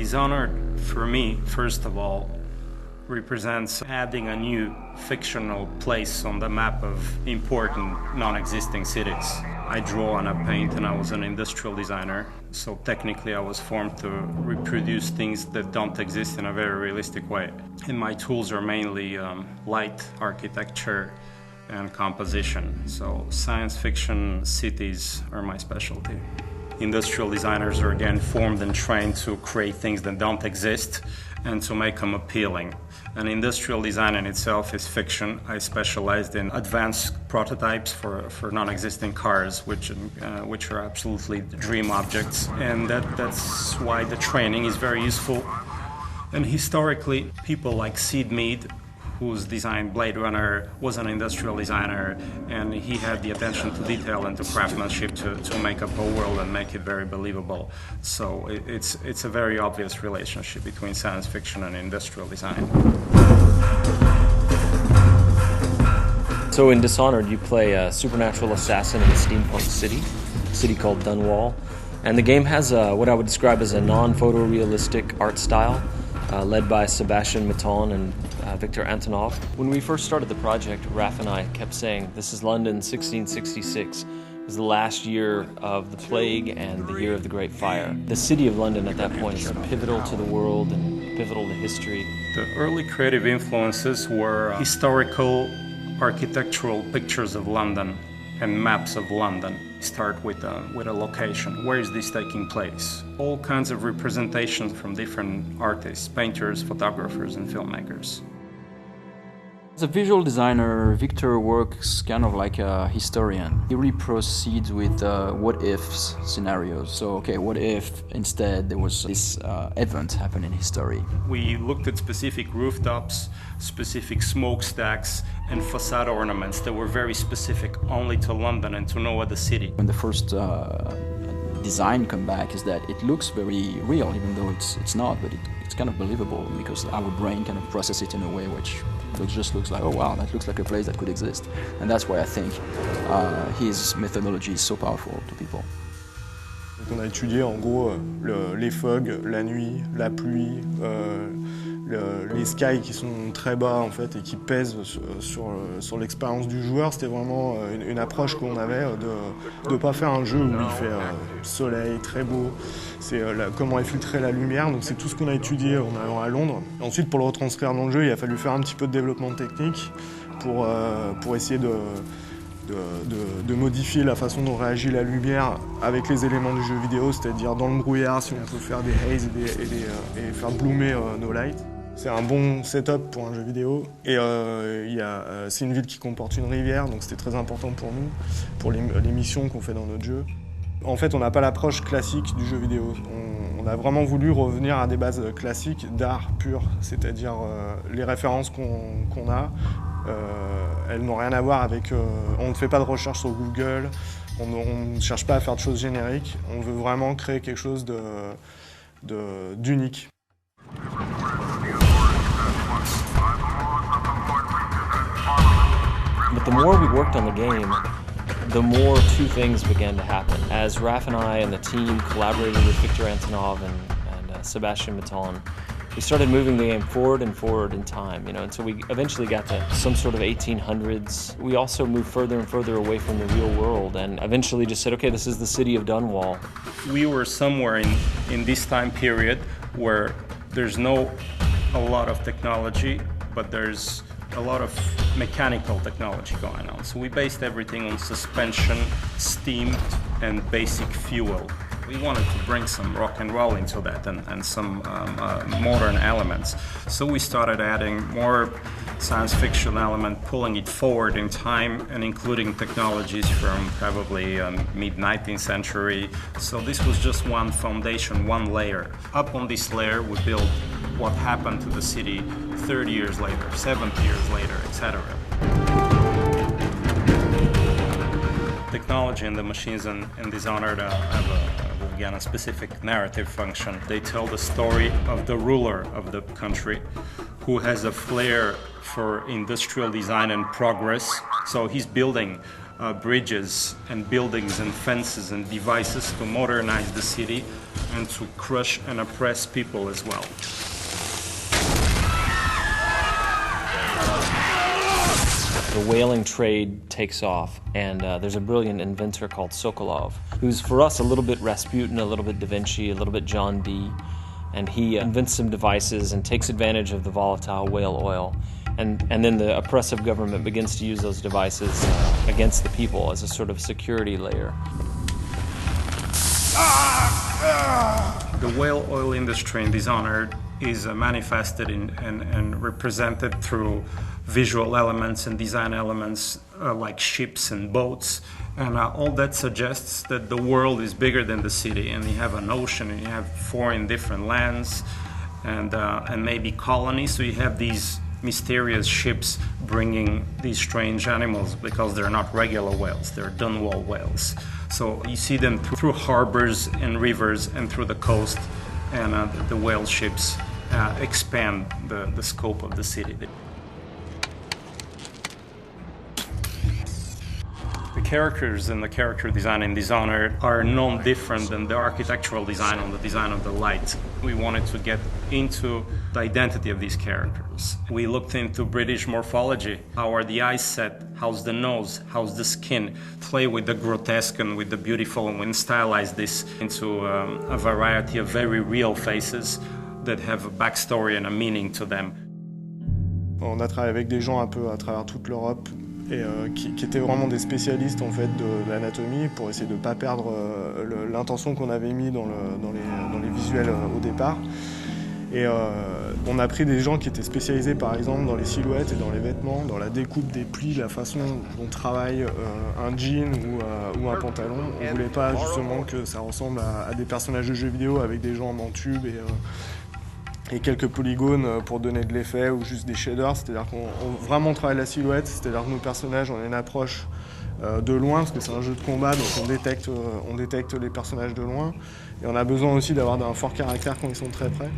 Dishonored, for me, first of all, represents adding a new fictional place on the map of important non-existing cities. I draw and I paint, and I was an industrial designer, so technically I was formed to reproduce things that don't exist in a very realistic way. And my tools are mainly light, architecture, and composition. So science fiction cities are my specialty. Industrial designers are again formed and trained to create things that don't exist and to make them appealing. And industrial design in itself is fiction. I specialized in advanced prototypes for non-existing cars, which are absolutely dream objects. And that's why the training is very useful. And historically, people like Sid Mead, who's designed Blade Runner, was an industrial designer, and he had the attention to detail and to craftsmanship to make up a world and make it very believable. So it's a very obvious relationship between science fiction and industrial design. So in Dishonored, you play a supernatural assassin in a steampunk city called Dunwall. And the game has what I would describe as a non-photorealistic art style, led by Sebastian Maton and Victor Antonov. When we first started the project, Raph and I kept saying, this is London 1666. It was the last year of the plague and the year of the Great Fire. The city of London at that point is pivotal to the world and pivotal to history. The early creative influences were historical architectural pictures of London and maps of London. Start with a location. Where is this taking place? All kinds of representations from different artists, painters, photographers, and filmmakers. As a visual designer, Victor works kind of like a historian. He really proceeds with what-if scenarios. So, okay, what if instead there was this event happen in history? We looked at specific rooftops, specific smokestacks, and facade ornaments that were very specific only to London and to no other city. When the first design come back is that it looks very real, even though it's not, but it's kind of believable because our brain kind of processes it in a way which just looks like, oh wow, that looks like a place that could exist. And that's why I think his methodology is so powerful to people. Donc on a étudié en gros les fogs, la nuit, la pluie, les skies qui sont très bas en fait et qui pèsent sur l'expérience du joueur. C'était vraiment une approche qu'on avait de ne pas faire un jeu où il fait soleil, très beau. C'est comment infiltrer la lumière, donc c'est tout ce qu'on a étudié en allant à Londres. Ensuite, pour le retranscrire dans le jeu, il a fallu faire un petit peu de développement technique pour essayer de modifier la façon dont réagit la lumière avec les éléments du jeu vidéo, c'est-à-dire dans le brouillard, si on peut faire des haze et faire bloomer nos lights. C'est un bon setup pour un jeu vidéo et c'est une ville qui comporte une rivière, donc c'était très important pour nous, pour les missions qu'on fait dans notre jeu. En fait, on n'a pas l'approche classique du jeu vidéo. On a vraiment voulu revenir à des bases classiques d'art pur, c'est-à-dire les références qu'on a, elles n'ont rien à voir avec... on ne fait pas de recherche sur Google, on ne cherche pas à faire de choses génériques, on veut vraiment créer quelque chose d'unique. But the more we worked on the game, the more two things began to happen. As Raph and I and the team collaborated with Victor Antonov and Sebastian Maton, we started moving the game forward and forward in time, until we eventually got to some sort of 1800s. We also moved further and further away from the real world and eventually just said, okay, this is the city of Dunwall. We were somewhere in this time period where there's a lot of technology, but there's a lot of mechanical technology going on. So we based everything on suspension, steam, and basic fuel. We wanted to bring some rock and roll into that and some modern elements. So we started adding more science fiction element, pulling it forward in time and including technologies from probably mid-19th century. So this was just one foundation, one layer. Up on this layer we built what happened to the city 30 years later, 70 years later, etc. Technology and the machines in Dishonored have again a specific narrative function. They tell the story of the ruler of the country who has a flair for industrial design and progress. So he's building bridges and buildings and fences and devices to modernize the city and to crush and oppress people as well. The whaling trade takes off, and there's a brilliant inventor called Sokolov, who's for us a little bit Rasputin, a little bit Da Vinci, a little bit John Dee, and he invents some devices and takes advantage of the volatile whale oil, and then the oppressive government begins to use those devices against the people as a sort of security layer. The whale oil industry in Dishonored is manifested and represented through visual elements and design elements like ships and boats, and all that suggests that the world is bigger than the city, and you have an ocean, and you have foreign different lands, and maybe colonies. So you have these mysterious ships bringing these strange animals because they're not regular whales; they're Dunwall whales. So you see them through harbors and rivers and through the coast, and the whale ships expand the scope of the city. The characters and the character design in Dishonored are no different than the architectural design on the design of the light. We wanted to get into the identity of these characters. We looked into British morphology. How are the eyes set? How's the nose? How's the skin? Play with the grotesque and with the beautiful, and we stylize this into a variety of very real faces that have a backstory and a meaning to them. On a travaillé avec des gens un peu à travers toute l'Europe et qui étaient vraiment des spécialistes en fait de l'anatomie pour essayer de ne pas perdre l'intention qu'on avait mis dans les visuels au départ. Et on a pris des gens qui étaient spécialisés par exemple dans les silhouettes et dans les vêtements, dans la découpe des plis, la façon dont travaille un jean ou un pantalon. On ne voulait pas justement que ça ressemble à des personnages de jeux vidéo avec des jambes en tube et quelques polygones pour donner de l'effet ou juste des shaders. C'est-à-dire qu'on vraiment travaille la silhouette, c'est-à-dire que nos personnages, on a une approche de loin parce que c'est un jeu de combat, donc on détecte les personnages de loin. Et on a besoin aussi d'avoir un fort caractère quand ils sont très près.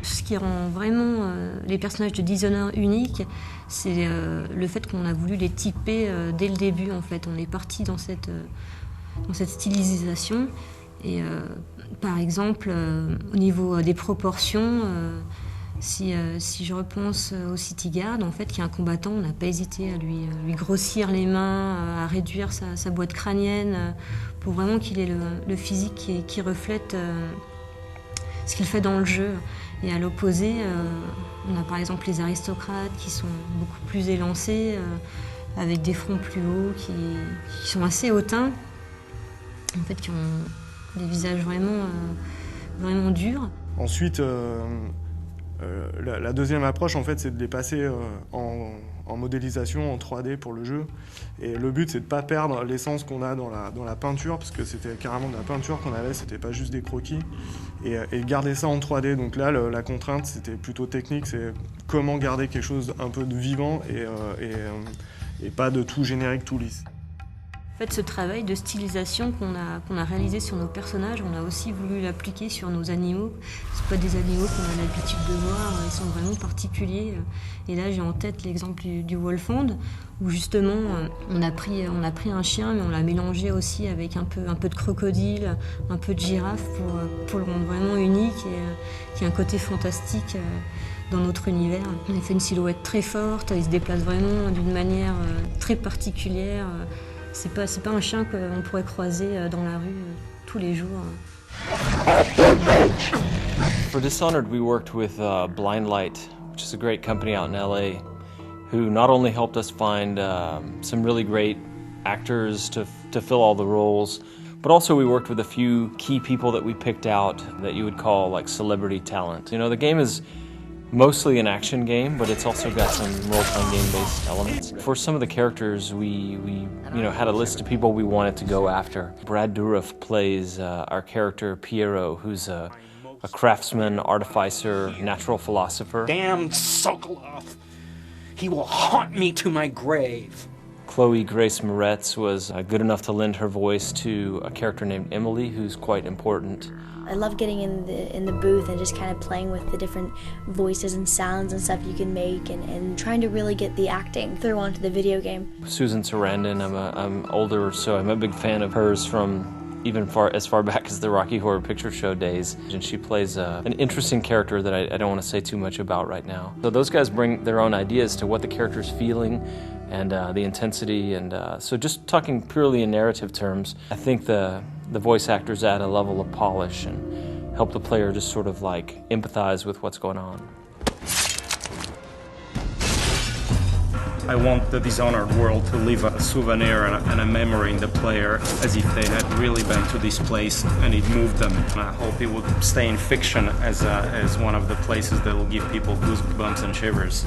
Ce qui rend vraiment les personnages de Dishonored uniques, c'est le fait qu'on a voulu les typer dès le début. En fait, on est parti dans cette stylisation. Et par exemple, au niveau des proportions, si je repense au City Guard, en fait, qui est un combattant, on n'a pas hésité à lui grossir les mains, à réduire sa boîte crânienne, pour vraiment qu'il ait le physique qui reflète ce qu'il fait dans le jeu. Et à l'opposé, on a par exemple les aristocrates qui sont beaucoup plus élancés, avec des fronts plus hauts, qui sont assez hautains, en fait, qui ont des visages vraiment durs. Ensuite, la deuxième approche, en fait, c'est de les passer en modélisation, en 3D pour le jeu. Et le but, c'est de ne pas perdre l'essence qu'on a dans la peinture, parce que c'était carrément de la peinture qu'on avait, c'était pas juste des croquis. Et garder ça en 3D. Donc là, la contrainte, c'était plutôt technique, c'est comment garder quelque chose un peu de vivant et pas de tout générique, tout lisse. En fait, ce travail de stylisation qu'on a réalisé sur nos personnages, on a aussi voulu l'appliquer sur nos animaux. C'est pas des animaux qu'on a l'habitude de voir, ils sont vraiment particuliers. Et là, j'ai en tête l'exemple du Wolfhound, où justement, on a pris un chien, mais on l'a mélangé aussi avec un peu de crocodile, un peu de girafe, pour le rendre vraiment unique et qui a un côté fantastique dans notre univers. On a fait une silhouette très forte, il se déplace vraiment d'une manière très particulière. C'est pas un chien qu'on pourrait croiser dans la rue tous les jours. For Dishonored, we worked with Blind Light, which is a great company out in LA, who not only helped us find some really great actors to fill all the roles, but also we worked with a few key people that we picked out that you would call like celebrity talent. You know, the game is mostly an action game, but it's also got some role-playing game-based elements. For some of the characters, we had a list of people we wanted to go after. Brad Dourif plays our character Piero, who's a craftsman, artificer, natural philosopher. Damn Sokolov! He will haunt me to my grave. Chloe Grace Moretz was good enough to lend her voice to a character named Emily, who's quite important. I love getting in the booth and just kind of playing with the different voices and sounds and stuff you can make and trying to really get the acting through onto the video game. Susan Sarandon, I'm older, so I'm a big fan of hers from even as far back as the Rocky Horror Picture Show days. And she plays an interesting character that I don't want to say too much about right now. So those guys bring their own ideas to what the character's feeling and the intensity. And so just talking purely in narrative terms, I think the voice actors add a level of polish and help the player just sort of like empathize with what's going on. I want the Dishonored world to leave a souvenir and a memory in the player as if they had really been to this place and it moved them. And I hope it would stay in fiction as one of the places that will give people goosebumps and shivers.